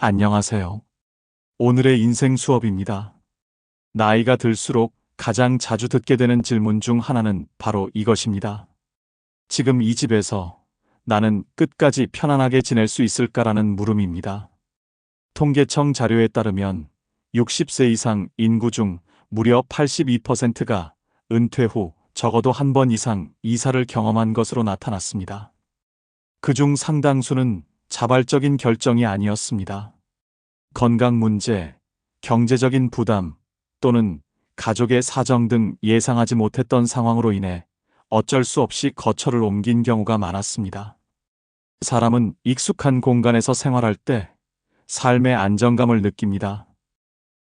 안녕하세요. 오늘의 인생 수업입니다. 나이가 들수록 가장 자주 듣게 되는 질문 중 하나는 바로 이것입니다. 지금 이 집에서 나는 끝까지 편안하게 지낼 수 있을까라는 물음입니다. 통계청 자료에 따르면 60세 이상 인구 중 무려 82%가 은퇴 후 적어도 한 번 이상 이사를 경험한 것으로 나타났습니다. 그중 상당수는 자발적인 결정이 아니었습니다. 건강 문제, 경제적인 부담 또는 가족의 사정 등 예상하지 못했던 상황으로 인해 어쩔 수 없이 거처를 옮긴 경우가 많았습니다. 사람은 익숙한 공간에서 생활할 때 삶의 안정감을 느낍니다.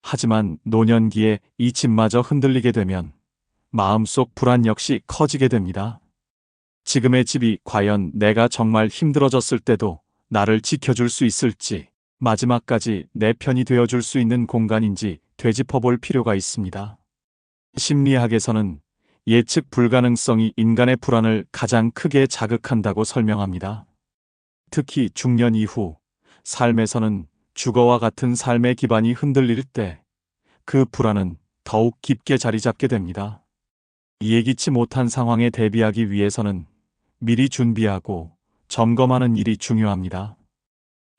하지만 노년기에 이 집마저 흔들리게 되면 마음속 불안 역시 커지게 됩니다. 지금의 집이 과연 내가 정말 힘들어졌을 때도 나를 지켜줄 수 있을지, 마지막까지 내 편이 되어줄 수 있는 공간인지 되짚어볼 필요가 있습니다. 심리학에서는 예측 불가능성이 인간의 불안을 가장 크게 자극한다고 설명합니다. 특히 중년 이후 삶에서는 주거와 같은 삶의 기반이 흔들릴 때 그 불안은 더욱 깊게 자리 잡게 됩니다. 예기치 못한 상황에 대비하기 위해서는 미리 준비하고 점검하는 일이 중요합니다.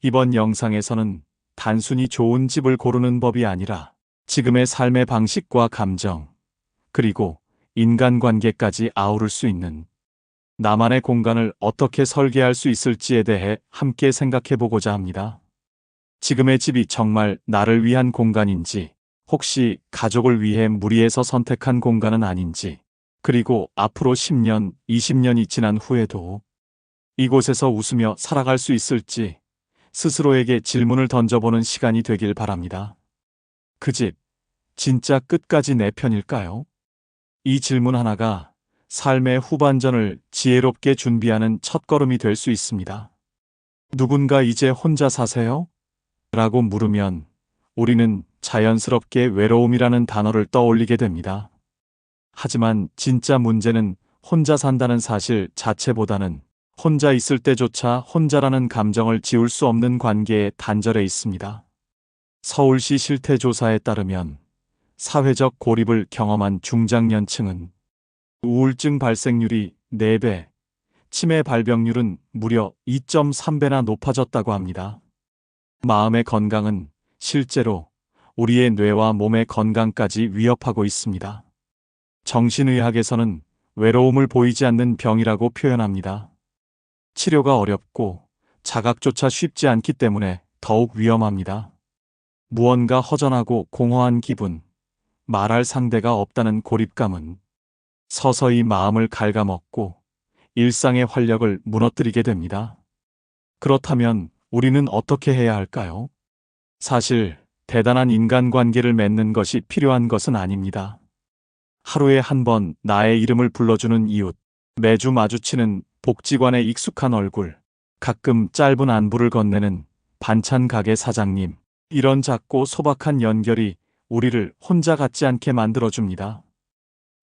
이번 영상에서는 단순히 좋은 집을 고르는 법이 아니라 지금의 삶의 방식과 감정, 그리고 인간관계까지 아우를 수 있는 나만의 공간을 어떻게 설계할 수 있을지에 대해 함께 생각해 보고자 합니다. 지금의 집이 정말 나를 위한 공간인지, 혹시 가족을 위해 무리해서 선택한 공간은 아닌지, 그리고 앞으로 10년, 20년이 지난 후에도 이곳에서 웃으며 살아갈 수 있을지 스스로에게 질문을 던져보는 시간이 되길 바랍니다. 그 집, 진짜 끝까지 내 편일까요? 이 질문 하나가 삶의 후반전을 지혜롭게 준비하는 첫걸음이 될 수 있습니다. 누군가 이제 혼자 사세요? 라고 물으면 우리는 자연스럽게 외로움이라는 단어를 떠올리게 됩니다. 하지만 진짜 문제는 혼자 산다는 사실 자체보다는 혼자 있을 때조차 혼자라는 감정을 지울 수 없는 관계의 단절에 있습니다. 서울시 실태조사에 따르면 사회적 고립을 경험한 중장년층은 우울증 발생률이 4배, 치매 발병률은 무려 2.3배나 높아졌다고 합니다. 마음의 건강은 실제로 우리의 뇌와 몸의 건강까지 위협하고 있습니다. 정신의학에서는 외로움을 보이지 않는 병이라고 표현합니다. 치료가 어렵고 자각조차 쉽지 않기 때문에 더욱 위험합니다. 무언가 허전하고 공허한 기분, 말할 상대가 없다는 고립감은 서서히 마음을 갉아먹고 일상의 활력을 무너뜨리게 됩니다. 그렇다면 우리는 어떻게 해야 할까요? 사실 대단한 인간관계를 맺는 것이 필요한 것은 아닙니다. 하루에 한 번 나의 이름을 불러주는 이웃, 매주 마주치는 복지관의 익숙한 얼굴, 가끔 짧은 안부를 건네는 반찬 가게 사장님, 이런 작고 소박한 연결이 우리를 혼자 같지 않게 만들어줍니다.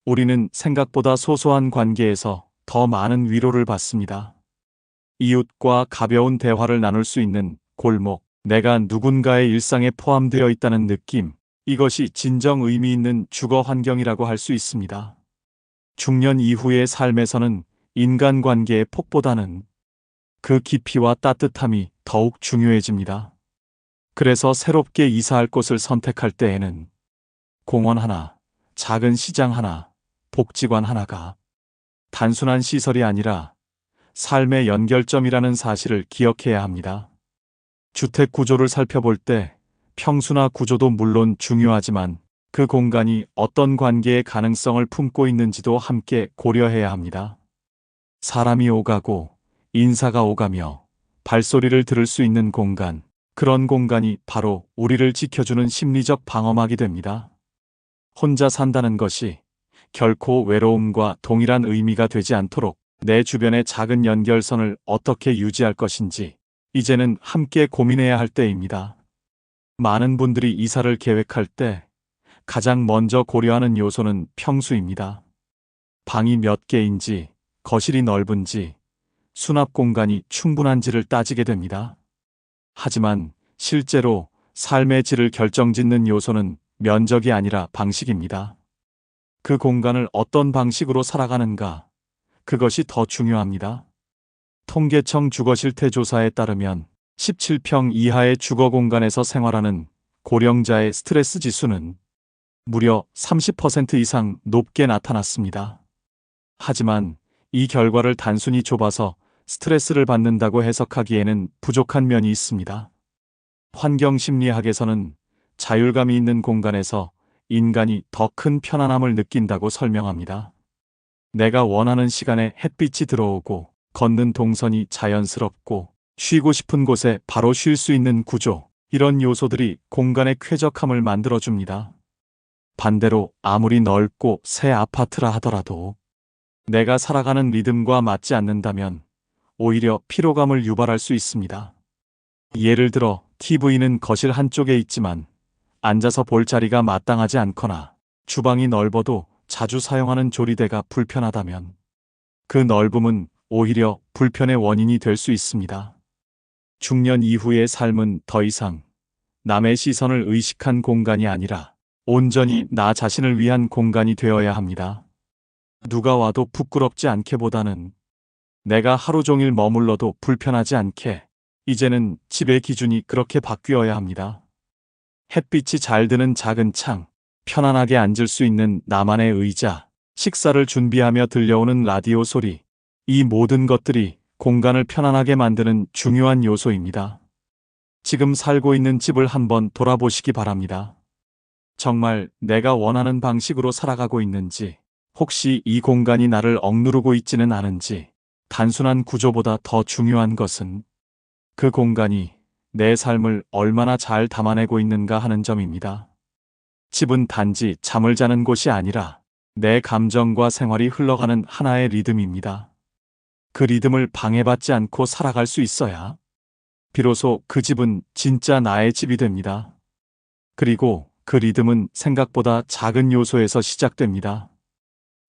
우리는 생각보다 소소한 관계에서 더 많은 위로를 받습니다. 이웃과 가벼운 대화를 나눌 수 있는 골목, 내가 누군가의 일상에 포함되어 있다는 느낌, 이것이 진정 의미 있는 주거 환경이라고 할 수 있습니다. 중년 이후의 삶에서는 인간관계의 폭보다는 그 깊이와 따뜻함이 더욱 중요해집니다. 그래서 새롭게 이사할 곳을 선택할 때에는 공원 하나, 작은 시장 하나, 복지관 하나가 단순한 시설이 아니라 삶의 연결점이라는 사실을 기억해야 합니다. 주택 구조를 살펴볼 때 평수나 구조도 물론 중요하지만 그 공간이 어떤 관계의 가능성을 품고 있는지도 함께 고려해야 합니다. 사람이 오가고 인사가 오가며 발소리를 들을 수 있는 공간, 그런 공간이 바로 우리를 지켜주는 심리적 방어막이 됩니다. 혼자 산다는 것이 결코 외로움과 동일한 의미가 되지 않도록 내 주변의 작은 연결선을 어떻게 유지할 것인지 이제는 함께 고민해야 할 때입니다. 많은 분들이 이사를 계획할 때 가장 먼저 고려하는 요소는 평수입니다. 방이 몇 개인지, 거실이 넓은지, 수납 공간이 충분한지를 따지게 됩니다. 하지만 실제로 삶의 질을 결정짓는 요소는 면적이 아니라 방식입니다. 그 공간을 어떤 방식으로 살아가는가, 그것이 더 중요합니다. 통계청 주거실태 조사에 따르면 17평 이하의 주거 공간에서 생활하는 고령자의 스트레스 지수는 무려 30% 이상 높게 나타났습니다. 하지만 이 결과를 단순히 좁아서 스트레스를 받는다고 해석하기에는 부족한 면이 있습니다. 환경심리학에서는 자율감이 있는 공간에서 인간이 더 큰 편안함을 느낀다고 설명합니다. 내가 원하는 시간에 햇빛이 들어오고 걷는 동선이 자연스럽고 쉬고 싶은 곳에 바로 쉴 수 있는 구조, 이런 요소들이 공간의 쾌적함을 만들어줍니다. 반대로 아무리 넓고 새 아파트라 하더라도 내가 살아가는 리듬과 맞지 않는다면 오히려 피로감을 유발할 수 있습니다. 예를 들어 TV는 거실 한쪽에 있지만 앉아서 볼 자리가 마땅하지 않거나 주방이 넓어도 자주 사용하는 조리대가 불편하다면 그 넓음은 오히려 불편의 원인이 될 수 있습니다. 중년 이후의 삶은 더 이상 남의 시선을 의식한 공간이 아니라 온전히 나 자신을 위한 공간이 되어야 합니다. 누가 와도 부끄럽지 않게보다는 내가 하루 종일 머물러도 불편하지 않게, 이제는 집의 기준이 그렇게 바뀌어야 합니다. 햇빛이 잘 드는 작은 창, 편안하게 앉을 수 있는 나만의 의자, 식사를 준비하며 들려오는 라디오 소리, 이 모든 것들이 공간을 편안하게 만드는 중요한 요소입니다. 지금 살고 있는 집을 한번 돌아보시기 바랍니다. 정말 내가 원하는 방식으로 살아가고 있는지, 혹시 이 공간이 나를 억누르고 있지는 않은지, 단순한 구조보다 더 중요한 것은 그 공간이 내 삶을 얼마나 잘 담아내고 있는가 하는 점입니다. 집은 단지 잠을 자는 곳이 아니라 내 감정과 생활이 흘러가는 하나의 리듬입니다. 그 리듬을 방해받지 않고 살아갈 수 있어야 비로소 그 집은 진짜 나의 집이 됩니다. 그리고 그 리듬은 생각보다 작은 요소에서 시작됩니다.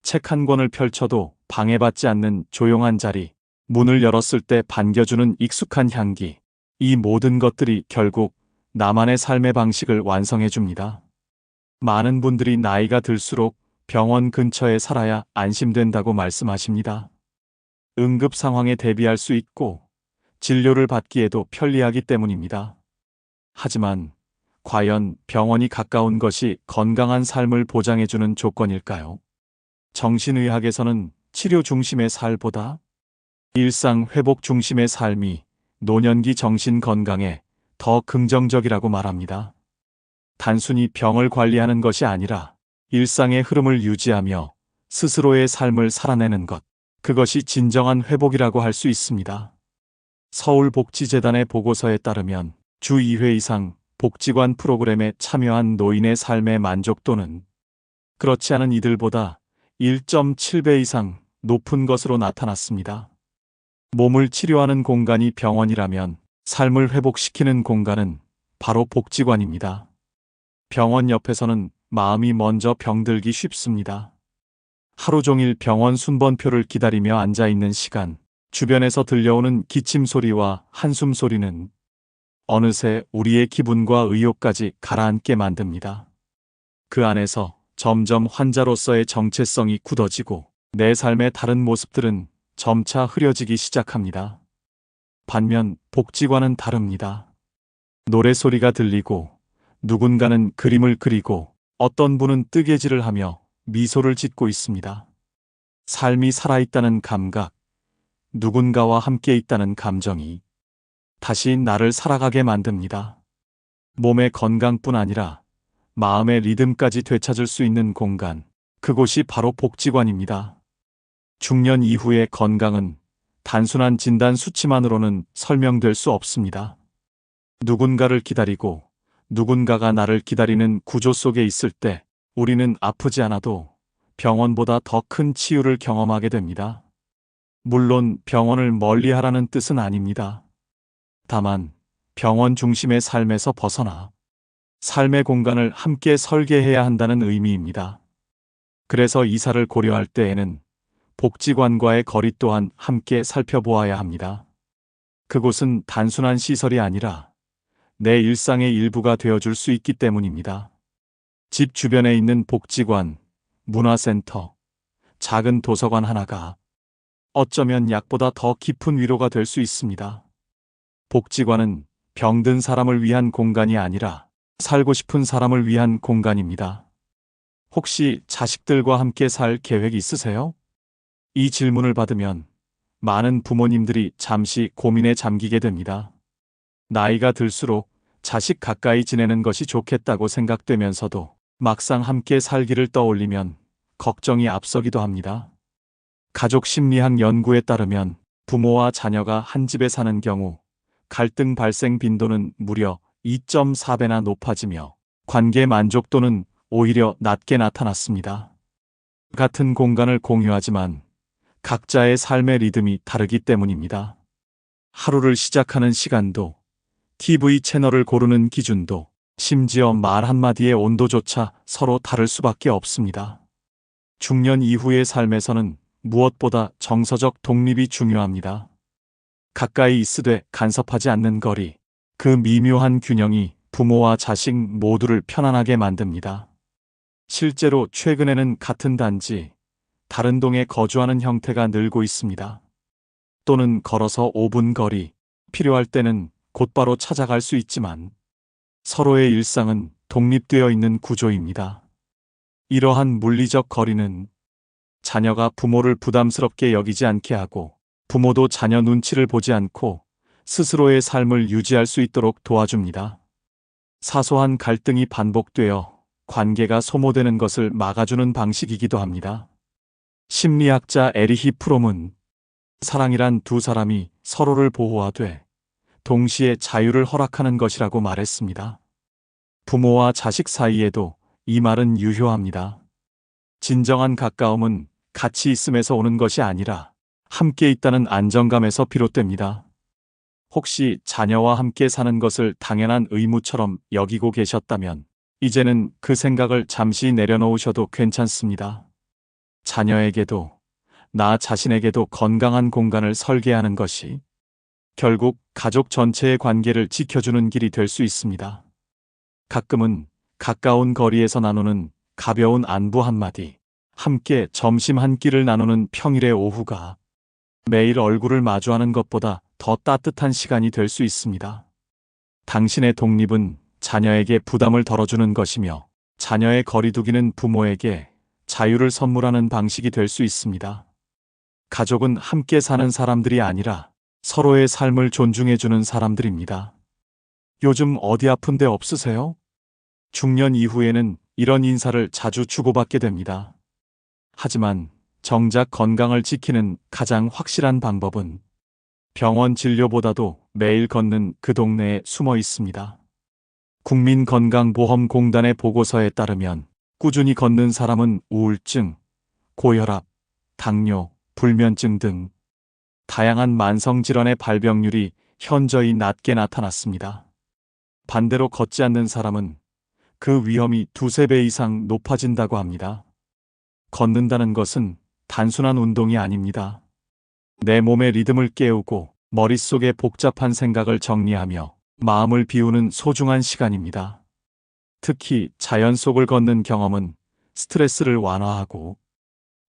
책 한 권을 펼쳐도 방해받지 않는 조용한 자리, 문을 열었을 때 반겨주는 익숙한 향기, 이 모든 것들이 결국 나만의 삶의 방식을 완성해 줍니다. 많은 분들이 나이가 들수록 병원 근처에 살아야 안심된다고 말씀하십니다. 응급 상황에 대비할 수 있고 진료를 받기에도 편리하기 때문입니다. 하지만 과연 병원이 가까운 것이 건강한 삶을 보장해주는 조건일까요? 정신의학에서는 치료 중심의 삶보다 일상 회복 중심의 삶이 노년기 정신 건강에 더 긍정적이라고 말합니다. 단순히 병을 관리하는 것이 아니라 일상의 흐름을 유지하며 스스로의 삶을 살아내는 것, 그것이 진정한 회복이라고 할 수 있습니다. 서울복지재단의 보고서에 따르면 주 2회 이상 복지관 프로그램에 참여한 노인의 삶의 만족도는 그렇지 않은 이들보다 1.7배 이상 높은 것으로 나타났습니다. 몸을 치료하는 공간이 병원이라면 삶을 회복시키는 공간은 바로 복지관입니다. 병원 옆에서는 마음이 먼저 병들기 쉽습니다. 하루 종일 병원 순번표를 기다리며 앉아있는 시간, 주변에서 들려오는 기침 소리와 한숨 소리는 어느새 우리의 기분과 의욕까지 가라앉게 만듭니다. 그 안에서 점점 환자로서의 정체성이 굳어지고 내 삶의 다른 모습들은 점차 흐려지기 시작합니다. 반면 복지관은 다릅니다. 노래소리가 들리고 누군가는 그림을 그리고 어떤 분은 뜨개질을 하며 미소를 짓고 있습니다. 삶이 살아있다는 감각, 누군가와 함께 있다는 감정이 다시 나를 살아가게 만듭니다. 몸의 건강뿐 아니라 마음의 리듬까지 되찾을 수 있는 공간, 그곳이 바로 복지관입니다. 중년 이후의 건강은 단순한 진단 수치만으로는 설명될 수 없습니다. 누군가를 기다리고 누군가가 나를 기다리는 구조 속에 있을 때 우리는 아프지 않아도 병원보다 더 큰 치유를 경험하게 됩니다. 물론 병원을 멀리하라는 뜻은 아닙니다. 다만 병원 중심의 삶에서 벗어나 삶의 공간을 함께 설계해야 한다는 의미입니다. 그래서 이사를 고려할 때에는 복지관과의 거리 또한 함께 살펴보아야 합니다. 그곳은 단순한 시설이 아니라 내 일상의 일부가 되어줄 수 있기 때문입니다. 집 주변에 있는 복지관, 문화센터, 작은 도서관 하나가 어쩌면 약보다 더 깊은 위로가 될 수 있습니다. 복지관은 병든 사람을 위한 공간이 아니라 살고 싶은 사람을 위한 공간입니다. 혹시 자식들과 함께 살 계획 있으세요? 이 질문을 받으면 많은 부모님들이 잠시 고민에 잠기게 됩니다. 나이가 들수록 자식 가까이 지내는 것이 좋겠다고 생각되면서도 막상 함께 살기를 떠올리면 걱정이 앞서기도 합니다. 가족 심리학 연구에 따르면 부모와 자녀가 한 집에 사는 경우 갈등 발생 빈도는 무려 2.4배나 높아지며 관계 만족도는 오히려 낮게 나타났습니다. 같은 공간을 공유하지만 각자의 삶의 리듬이 다르기 때문입니다. 하루를 시작하는 시간도, TV 채널을 고르는 기준도, 심지어 말 한마디의 온도조차 서로 다를 수밖에 없습니다. 중년 이후의 삶에서는 무엇보다 정서적 독립이 중요합니다. 가까이 있으되 간섭하지 않는 거리, 그 미묘한 균형이 부모와 자식 모두를 편안하게 만듭니다. 실제로 최근에는 같은 단지, 다른 동에 거주하는 형태가 늘고 있습니다. 또는 걸어서 5분 거리, 필요할 때는 곧바로 찾아갈 수 있지만 서로의 일상은 독립되어 있는 구조입니다. 이러한 물리적 거리는 자녀가 부모를 부담스럽게 여기지 않게 하고 부모도 자녀 눈치를 보지 않고 스스로의 삶을 유지할 수 있도록 도와줍니다. 사소한 갈등이 반복되어 관계가 소모되는 것을 막아주는 방식이기도 합니다. 심리학자 에리히 프롬은 사랑이란 두 사람이 서로를 보호하되 동시에 자유를 허락하는 것이라고 말했습니다. 부모와 자식 사이에도 이 말은 유효합니다. 진정한 가까움은 같이 있음에서 오는 것이 아니라 함께 있다는 안정감에서 비롯됩니다. 혹시 자녀와 함께 사는 것을 당연한 의무처럼 여기고 계셨다면 이제는 그 생각을 잠시 내려놓으셔도 괜찮습니다. 자녀에게도 나 자신에게도 건강한 공간을 설계하는 것이 결국 가족 전체의 관계를 지켜주는 길이 될 수 있습니다. 가끔은 가까운 거리에서 나누는 가벼운 안부 한마디, 함께 점심 한 끼를 나누는 평일의 오후가 매일 얼굴을 마주하는 것보다 더 따뜻한 시간이 될 수 있습니다. 당신의 독립은 자녀에게 부담을 덜어주는 것이며 자녀의 거리두기는 부모에게 자유를 선물하는 방식이 될 수 있습니다. 가족은 함께 사는 사람들이 아니라 서로의 삶을 존중해주는 사람들입니다. 요즘 어디 아픈 데 없으세요? 중년 이후에는 이런 인사를 자주 주고받게 됩니다. 하지만 정작 건강을 지키는 가장 확실한 방법은 병원 진료보다도 매일 걷는 그 동네에 숨어 있습니다. 국민건강보험공단의 보고서에 따르면 꾸준히 걷는 사람은 우울증, 고혈압, 당뇨, 불면증 등 다양한 만성질환의 발병률이 현저히 낮게 나타났습니다. 반대로 걷지 않는 사람은 그 위험이 2~3배 이상 높아진다고 합니다. 걷는다는 것은 단순한 운동이 아닙니다. 내 몸의 리듬을 깨우고 머릿속의 복잡한 생각을 정리하며 마음을 비우는 소중한 시간입니다. 특히 자연 속을 걷는 경험은 스트레스를 완화하고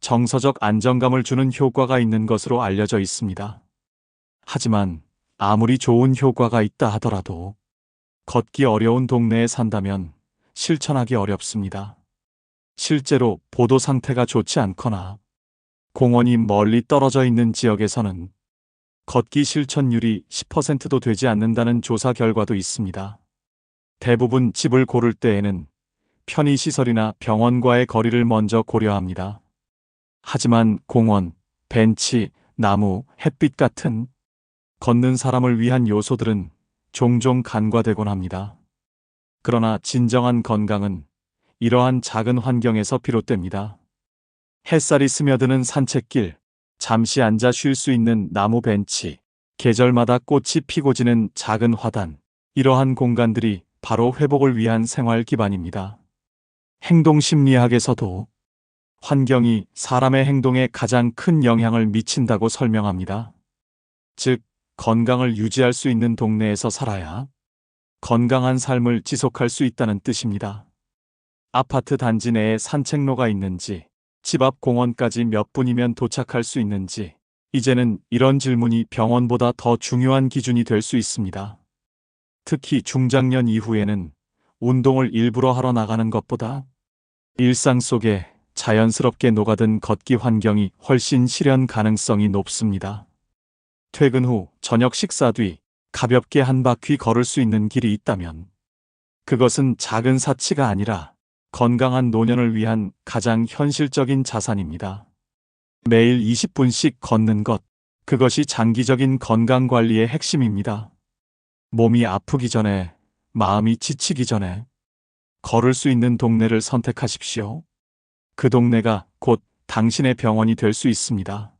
정서적 안정감을 주는 효과가 있는 것으로 알려져 있습니다. 하지만 아무리 좋은 효과가 있다 하더라도 걷기 어려운 동네에 산다면 실천하기 어렵습니다. 실제로 보도 상태가 좋지 않거나 공원이 멀리 떨어져 있는 지역에서는 걷기 실천율이 10%도 되지 않는다는 조사 결과도 있습니다. 대부분 집을 고를 때에는 편의시설이나 병원과의 거리를 먼저 고려합니다. 하지만 공원, 벤치, 나무, 햇빛 같은 걷는 사람을 위한 요소들은 종종 간과되곤 합니다. 그러나 진정한 건강은 이러한 작은 환경에서 비롯됩니다. 햇살이 스며드는 산책길, 잠시 앉아 쉴 수 있는 나무 벤치, 계절마다 꽃이 피고 지는 작은 화단, 이러한 공간들이 바로 회복을 위한 생활 기반입니다. 행동심리학에서도 환경이 사람의 행동에 가장 큰 영향을 미친다고 설명합니다. 즉, 건강을 유지할 수 있는 동네에서 살아야 건강한 삶을 지속할 수 있다는 뜻입니다. 아파트 단지 내에 산책로가 있는지, 집 앞 공원까지 몇 분이면 도착할 수 있는지, 이제는 이런 질문이 병원보다 더 중요한 기준이 될 수 있습니다. 특히 중장년 이후에는 운동을 일부러 하러 나가는 것보다 일상 속에 자연스럽게 녹아든 걷기 환경이 훨씬 실현 가능성이 높습니다. 퇴근 후 저녁 식사 뒤 가볍게 한 바퀴 걸을 수 있는 길이 있다면 그것은 작은 사치가 아니라 건강한 노년을 위한 가장 현실적인 자산입니다. 매일 20분씩 걷는 것, 그것이 장기적인 건강 관리의 핵심입니다. 몸이 아프기 전에, 마음이 지치기 전에 걸을 수 있는 동네를 선택하십시오. 그 동네가 곧 당신의 병원이 될 수 있습니다.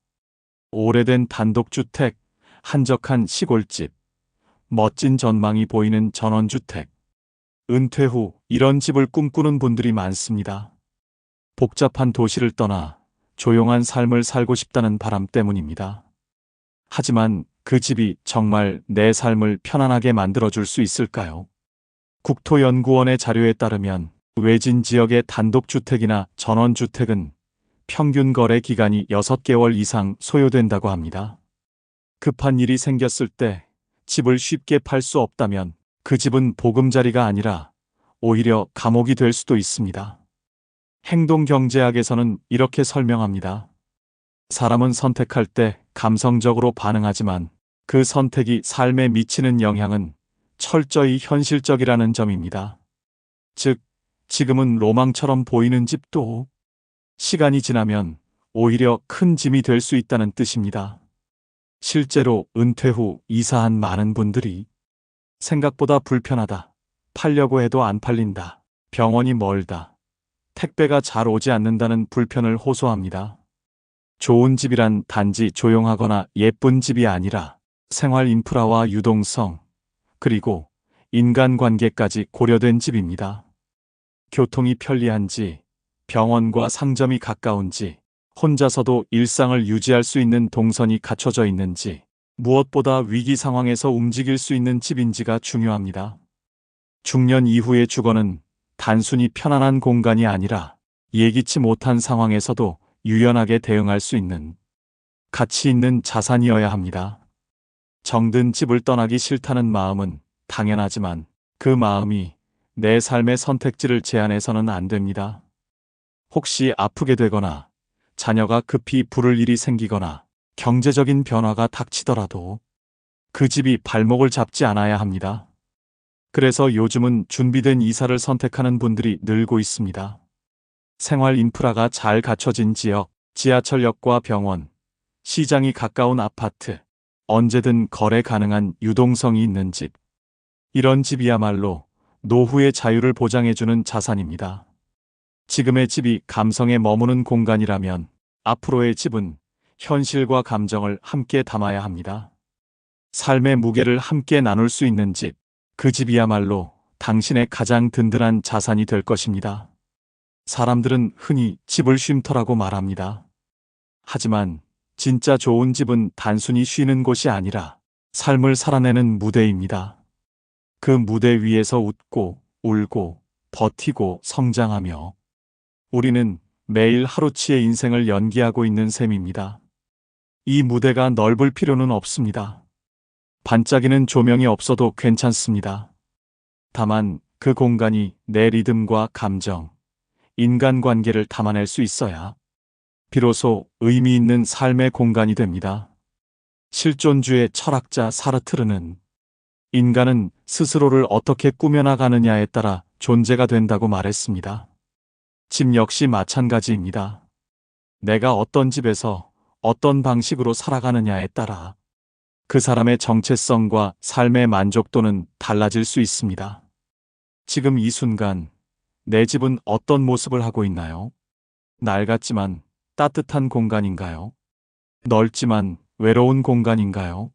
오래된 단독주택, 한적한 시골집, 멋진 전망이 보이는 전원주택. 은퇴 후 이런 집을 꿈꾸는 분들이 많습니다. 복잡한 도시를 떠나 조용한 삶을 살고 싶다는 바람 때문입니다. 하지만 그 집이 정말 내 삶을 편안하게 만들어줄 수 있을까요? 국토연구원의 자료에 따르면 외진 지역의 단독주택이나 전원주택은 평균 거래 기간이 6개월 이상 소요된다고 합니다. 급한 일이 생겼을 때 집을 쉽게 팔 수 없다면 그 집은 보금자리가 아니라 오히려 감옥이 될 수도 있습니다. 행동경제학에서는 이렇게 설명합니다. 사람은 선택할 때 감성적으로 반응하지만 그 선택이 삶에 미치는 영향은 철저히 현실적이라는 점입니다. 즉, 지금은 로망처럼 보이는 집도 시간이 지나면 오히려 큰 짐이 될 수 있다는 뜻입니다. 실제로 은퇴 후 이사한 많은 분들이 생각보다 불편하다, 팔려고 해도 안 팔린다, 병원이 멀다, 택배가 잘 오지 않는다는 불편을 호소합니다. 좋은 집이란 단지 조용하거나 예쁜 집이 아니라 생활 인프라와 유동성, 그리고 인간관계까지 고려된 집입니다. 교통이 편리한지, 병원과 상점이 가까운지, 혼자서도 일상을 유지할 수 있는 동선이 갖춰져 있는지, 무엇보다 위기 상황에서 움직일 수 있는 집인지가 중요합니다. 중년 이후의 주거는 단순히 편안한 공간이 아니라 예기치 못한 상황에서도 유연하게 대응할 수 있는 가치 있는 자산이어야 합니다. 정든 집을 떠나기 싫다는 마음은 당연하지만 그 마음이 내 삶의 선택지를 제한해서는 안 됩니다. 혹시 아프게 되거나 자녀가 급히 부를 일이 생기거나 경제적인 변화가 닥치더라도 그 집이 발목을 잡지 않아야 합니다. 그래서 요즘은 준비된 이사를 선택하는 분들이 늘고 있습니다. 생활 인프라가 잘 갖춰진 지역, 지하철역과 병원, 시장이 가까운 아파트, 언제든 거래 가능한 유동성이 있는 집. 이런 집이야말로 노후의 자유를 보장해주는 자산입니다. 지금의 집이 감성에 머무는 공간이라면 앞으로의 집은 현실과 감정을 함께 담아야 합니다. 삶의 무게를 함께 나눌 수 있는 집, 그 집이야말로 당신의 가장 든든한 자산이 될 것입니다. 사람들은 흔히 집을 쉼터라고 말합니다. 하지만 진짜 좋은 집은 단순히 쉬는 곳이 아니라 삶을 살아내는 무대입니다. 그 무대 위에서 웃고, 울고, 버티고, 성장하며 우리는 매일 하루치의 인생을 연기하고 있는 셈입니다. 이 무대가 넓을 필요는 없습니다. 반짝이는 조명이 없어도 괜찮습니다. 다만 그 공간이 내 리듬과 감정, 인간관계를 담아낼 수 있어야 비로소 의미 있는 삶의 공간이 됩니다. 실존주의 철학자 사르트르는 인간은 스스로를 어떻게 꾸며나가느냐에 따라 존재가 된다고 말했습니다. 집 역시 마찬가지입니다. 내가 어떤 집에서 어떤 방식으로 살아가느냐에 따라 그 사람의 정체성과 삶의 만족도는 달라질 수 있습니다. 지금 이 순간 내 집은 어떤 모습을 하고 있나요? 낡았지만 따뜻한 공간인가요? 넓지만 외로운 공간인가요?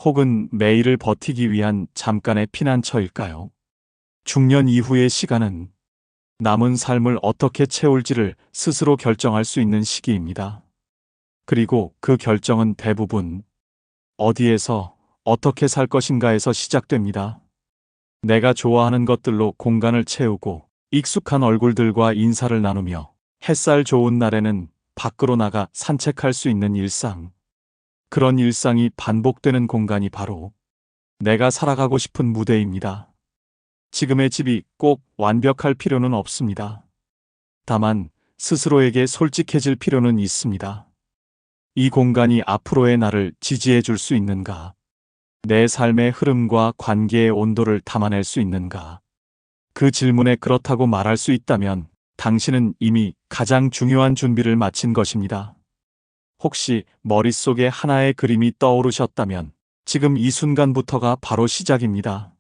혹은 매일을 버티기 위한 잠깐의 피난처일까요? 중년 이후의 시간은 남은 삶을 어떻게 채울지를 스스로 결정할 수 있는 시기입니다. 그리고 그 결정은 대부분 어디에서 어떻게 살 것인가에서 시작됩니다. 내가 좋아하는 것들로 공간을 채우고 익숙한 얼굴들과 인사를 나누며 햇살 좋은 날에는 밖으로 나가 산책할 수 있는 일상. 그런 일상이 반복되는 공간이 바로 내가 살아가고 싶은 무대입니다. 지금의 집이 꼭 완벽할 필요는 없습니다. 다만 스스로에게 솔직해질 필요는 있습니다. 이 공간이 앞으로의 나를 지지해 줄 수 있는가? 내 삶의 흐름과 관계의 온도를 담아낼 수 있는가? 그 질문에 그렇다고 말할 수 있다면 당신은 이미 가장 중요한 준비를 마친 것입니다. 혹시 머릿속에 하나의 그림이 떠오르셨다면 지금 이 순간부터가 바로 시작입니다.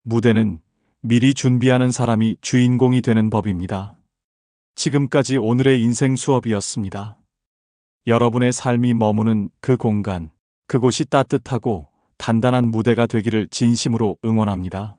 무대는 미리 준비하는 사람이 주인공이 되는 법입니다. 지금까지 오늘의 인생 수업이었습니다. 여러분의 삶이 머무는 그 공간, 그곳이 따뜻하고 단단한 무대가 되기를 진심으로 응원합니다.